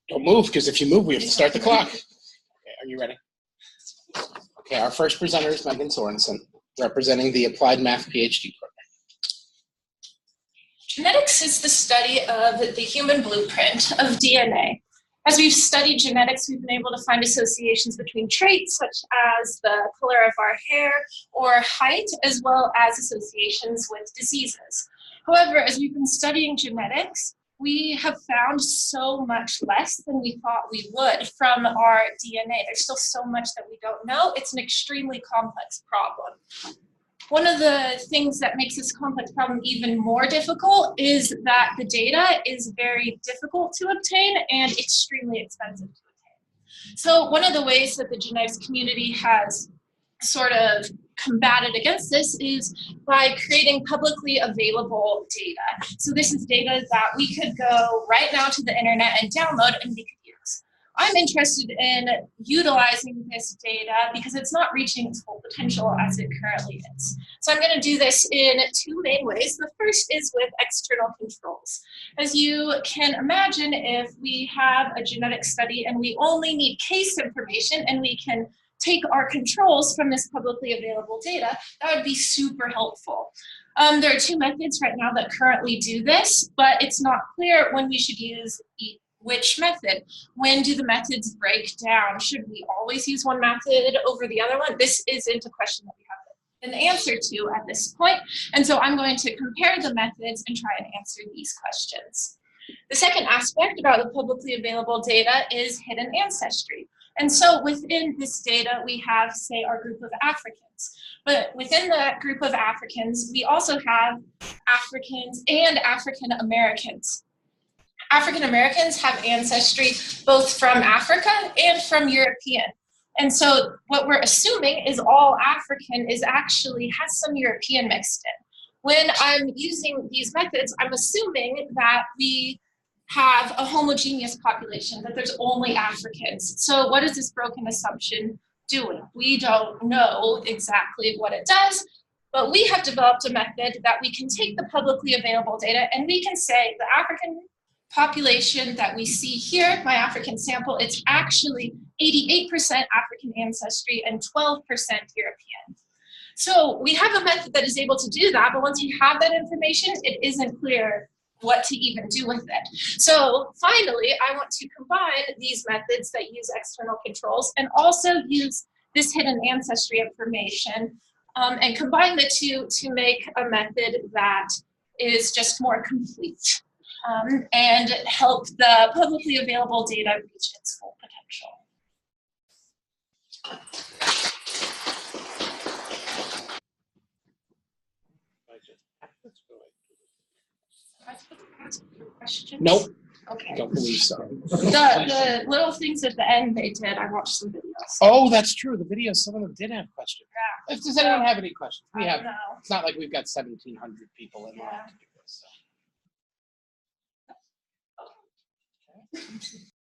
Don't move, because if you move, we have to start the clock. Okay, are you ready? Okay, our first presenter is Megan Sorenson, representing the Applied Math PhD program. Genetics is the study of the human blueprint of DNA. As we've studied genetics, we've been able to find associations between traits such as the color of our hair or height, as well as associations with diseases. However, as we've been studying genetics, we have found so much less than we thought we would from our DNA. There's still so much that we don't know. It's an extremely complex problem. One of the things that makes this complex problem even more difficult is that the data is very difficult to obtain and extremely expensive to obtain. So one of the ways that the genetics community has sort of combated against this is by creating publicly available data. So this is data that we could go right now to the internet and download and we could use. I'm interested in utilizing this data because it's not reaching its full potential as it currently is. So I'm going to do this in two main ways. The first is with external controls. As you can imagine, if we have a genetic study and we only need case information and we can take our controls from this publicly available data, that would be super helpful. There are two methods right now that currently do this, but it's not clear when we should use which method. When do the methods break down? Should we always use one method over the other one? This isn't a question that we have an answer to at this point, and so I'm going to compare the methods and try and answer these questions. The second aspect about the publicly available data is hidden ancestry. And so within this data, we have, say, our group of Africans. But within that group of Africans, we also have Africans and African Americans. African Americans have ancestry both from Africa and from European. And so what we're assuming is all African is actually has some European mixed in. When I'm using these methods, I'm assuming that we have a homogeneous population, that there's only Africans. So what is this broken assumption doing? We don't know exactly what it does, but we have developed a method that we can take the publicly available data and we can say the African population that we see here, my African sample, it's actually 88% African ancestry and 12% European. So we have a method that is able to do that, but once we have that information, it isn't clear what to even do with it. So finally, I want to combine these methods that use external controls and also use this hidden ancestry information and combine the two to make a method that is just more complete and help the publicly available data reach its full potential. Nope. Okay. Don't believe so. The little things at the end they did, I watched some videos. Oh, that's true. The videos, some of them did have questions. Yeah. Does anyone have any questions? We have. No. It's not like we've got 1,700 people in line to do this. So.